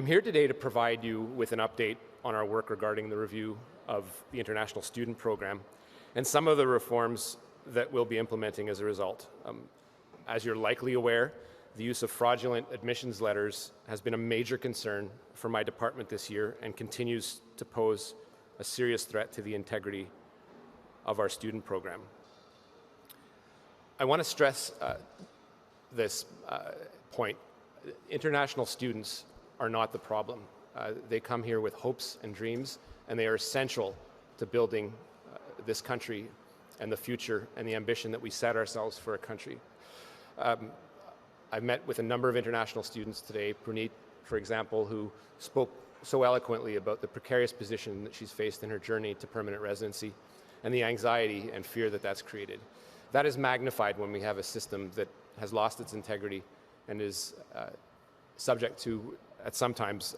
I'm here today to provide you with an update on our work regarding the review of the International Student Program and some of the reforms that we'll be implementing as a result. As you're likely aware, the use of fraudulent admissions letters has been a major concern for my department this year and continues to pose a serious threat to the integrity of our student program. I want to stress this point. International students are not the problem. They come here with hopes and dreams, and they are essential to building this country and the future and the ambition that we set ourselves for a country. I've met with a number of international students today, Puneet, for example, who spoke so eloquently about the precarious position that she's faced in her journey to permanent residency and the anxiety and fear that that's created. That is magnified when we have a system that has lost its integrity and is subject to, at sometimes,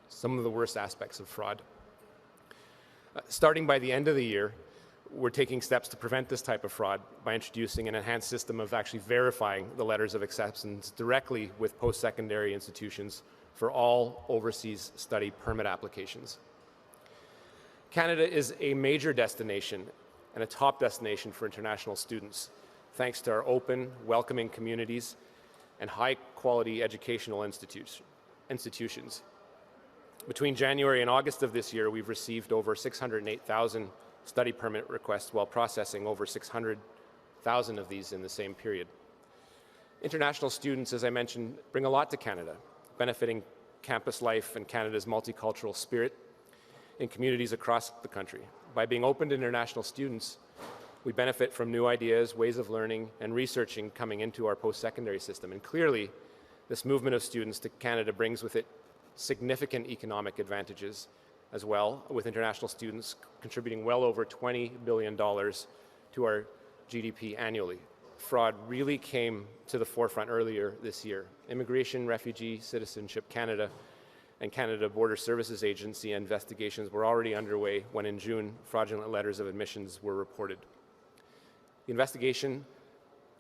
some of the worst aspects of fraud. Starting by the end of the year, we're taking steps to prevent this type of fraud by introducing an enhanced system of actually verifying the letters of acceptance directly with post-secondary institutions for all overseas study permit applications. Canada is a major destination and a top destination for international students, thanks to our open, welcoming communities and high-quality educational institutions. Between January and August of this year, we've received over 608,000 study permit requests while processing over 600,000 of these in the same period. International students, as I mentioned, bring a lot to Canada, benefiting campus life and Canada's multicultural spirit in communities across the country. By being open to international students, we benefit from new ideas, ways of learning, and researching coming into our post-secondary system. And clearly, this movement of students to Canada brings with it significant economic advantages as well, with international students contributing well over $20 billion to our GDP annually. Fraud really came to the forefront earlier this year. Immigration, Refugee, Citizenship Canada and Canada Border Services Agency investigations were already underway when in June, fraudulent letters of admissions were reported. The investigation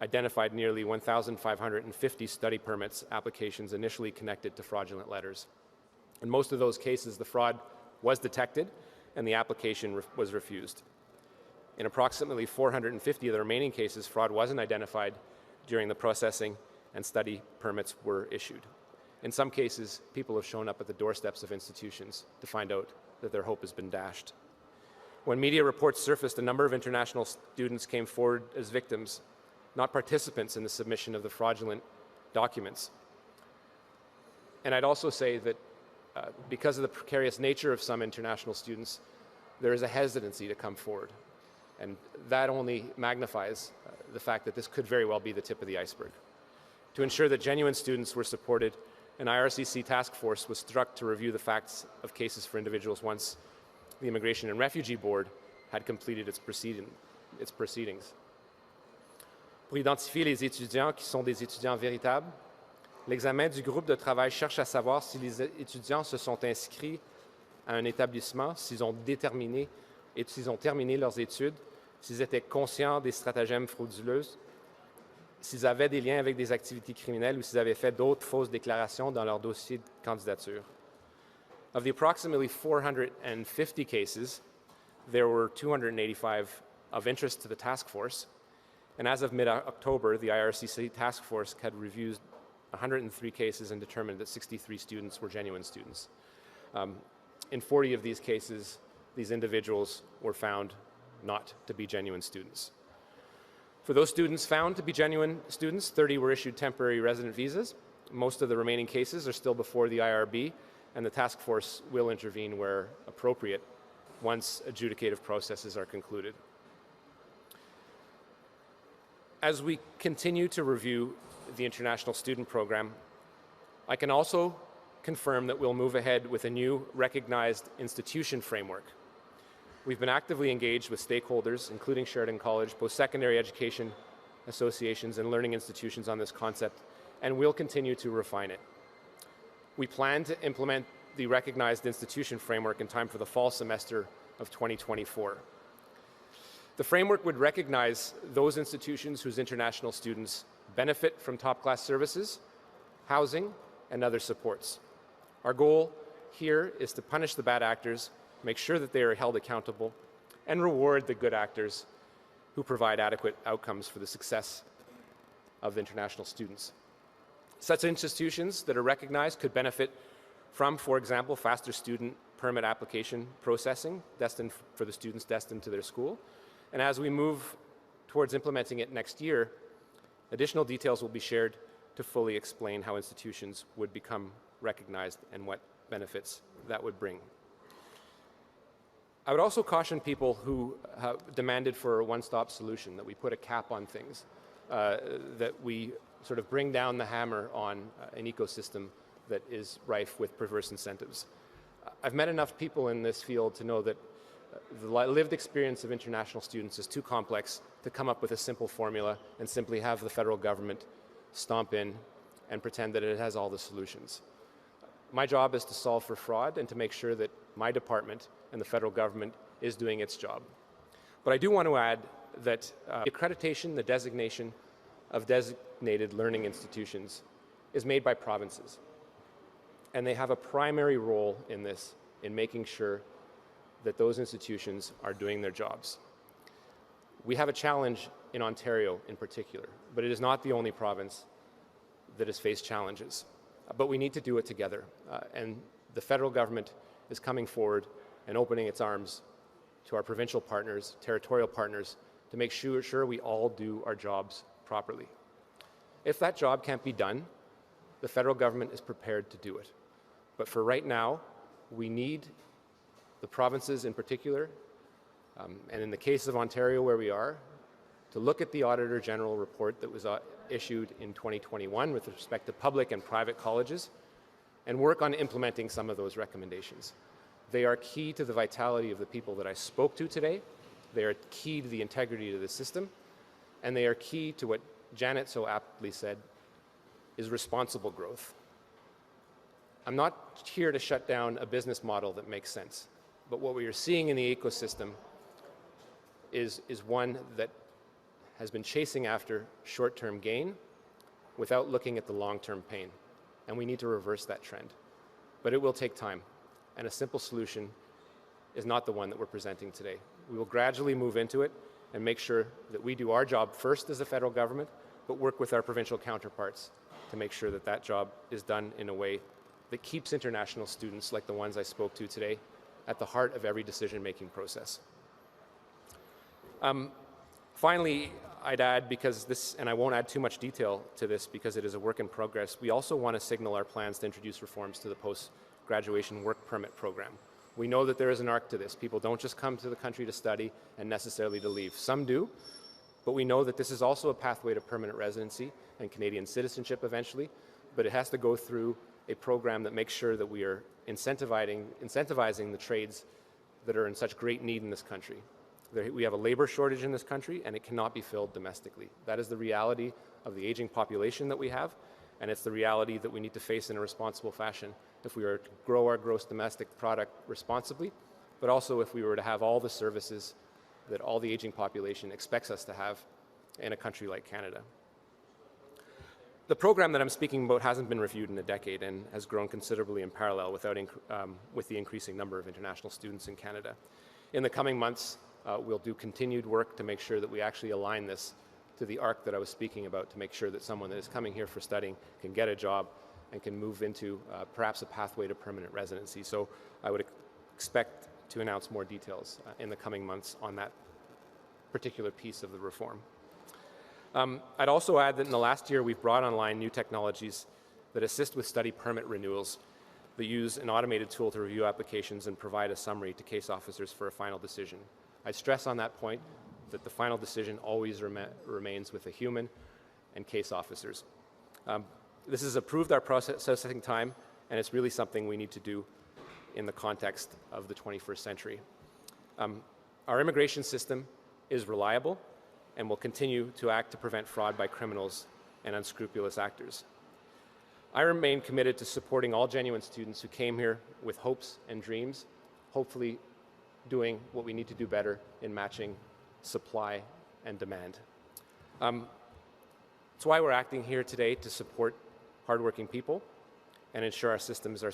identified nearly 1,550 study permits applications initially connected to fraudulent letters. In most of those cases, the fraud was detected and the application was refused. In approximately 450 of the remaining cases, fraud wasn't identified during the processing and study permits were issued. In some cases, people have shown up at the doorsteps of institutions to find out that their hope has been dashed. When media reports surfaced, a number of international students came forward as victims, not participants in the submission of the fraudulent documents. And I'd also say that because of the precarious nature of some international students, there is a hesitancy to come forward. And that only magnifies the fact that this could very well be the tip of the iceberg. To ensure that genuine students were supported, an IRCC task force was struck to review the facts of cases for individuals once the Immigration and Refugee Board had completed its proceedings. Pour identifier les étudiants qui sont des étudiants véritables, l'examen du groupe de travail cherche à savoir si les étudiants se sont inscrits à un établissement, s'ils ont terminé leurs études, s'ils étaient conscients des stratagèmes frauduleux, s'ils avaient des liens avec des activités criminelles ou s'ils avaient fait d'autres fausses déclarations dans leur dossier de candidature. Of the approximately 450 cases, there were 285 of interest to the task force, and as of mid-October, the IRCC task force had reviewed 103 cases and determined that 63 students were genuine students. In 40 of these cases, these individuals were found not to be genuine students. For those students found to be genuine students, 30 were issued temporary resident visas. Most of the remaining cases are still before the IRB, and the task force will intervene where appropriate once adjudicative processes are concluded. As we continue to review the International Student Program, I can also confirm that we'll move ahead with a new recognized institution framework. We've been actively engaged with stakeholders, including Sheridan College, post-secondary education associations, and learning institutions on this concept, and we'll continue to refine it. We plan to implement the recognized institution framework in time for the fall semester of 2024. The framework would recognize those institutions whose international students benefit from top-class services, housing, and other supports. Our goal here is to punish the bad actors, make sure that they are held accountable, and reward the good actors who provide adequate outcomes for the success of international students. Such institutions that are recognized could benefit from, for example, faster student permit application processing destined for the students destined to their school. And as we move towards implementing it next year, additional details will be shared to fully explain how institutions would become recognized and what benefits that would bring. I would also caution people who have demanded for a one-stop solution, that we put a cap on things, that we sort of bring down the hammer on an ecosystem that is rife with perverse incentives. I've met enough people in this field to know that the lived experience of international students is too complex to come up with a simple formula and simply have the federal government stomp in and pretend that it has all the solutions. My job is to solve for fraud and to make sure that my department and the federal government is doing its job. But I do want to add that the accreditation, the designation of designated learning institutions is made by provinces. And they have a primary role in this, in making sure that those institutions are doing their jobs. We have a challenge in Ontario in particular, but it is not the only province that has faced challenges. But we need to do it together. And the federal government is coming forward and opening its arms to our provincial partners, territorial partners, to make sure we all do our jobs properly. If that job can't be done, the federal government is prepared to do it. But for right now, we need the provinces in particular, and in the case of Ontario where we are, to look at the Auditor General report that was issued in 2021 with respect to public and private colleges and work on implementing some of those recommendations. They are key to the vitality of the people that I spoke to today. They are key to the integrity of the system, and they are key to what Janet so aptly said is responsible growth. I'm not here to shut down a business model that makes sense, but what we are seeing in the ecosystem is one that has been chasing after short-term gain without looking at the long-term pain, and we need to reverse that trend. But it will take time, and a simple solution is not the one that we're presenting today. We will gradually move into it and make sure that we do our job first as the federal government, but work with our provincial counterparts to make sure that that job is done in a way that keeps international students like the ones I spoke to today at the heart of every decision-making process. Finally, I'd add, because this, and I won't add too much detail to this because it is a work in progress, we also want to signal our plans to introduce reforms to the post-graduation work permit program. We know that there is an arc to this. People don't just come to the country to study and necessarily to leave. Some do, but we know that this is also a pathway to permanent residency and Canadian citizenship eventually, but it has to go through a program that makes sure that we are incentivizing the trades that are in such great need in this country. We have a labor shortage in this country, and it cannot be filled domestically. That is the reality of the aging population that we have, and it's the reality that we need to face in a responsible fashion if we are to grow our gross domestic product responsibly, but also if we were to have all the services that all the aging population expects us to have in a country like Canada. The program that I'm speaking about hasn't been reviewed in a decade and has grown considerably in parallel with the increasing number of international students in Canada. In the coming months, we'll do continued work to make sure that we actually align this to the arc that I was speaking about, to make sure that someone that is coming here for studying can get a job and can move into perhaps a pathway to permanent residency. So I would expect to announce more details in the coming months on that particular piece of the reform. I'd also add that in the last year we've brought online new technologies that assist with study permit renewals that use an automated tool to review applications and provide a summary to case officers for a final decision. I stress on that point that the final decision always remains with a human and case officers. This has improved our processing time, and it's really something we need to do in the context of the 21st century. Our immigration system is reliable and will continue to act to prevent fraud by criminals and unscrupulous actors. I remain committed to supporting all genuine students who came here with hopes and dreams, hopefully doing what we need to do better in matching supply and demand. That's why we're acting here today, to support hardworking people and ensure our systems are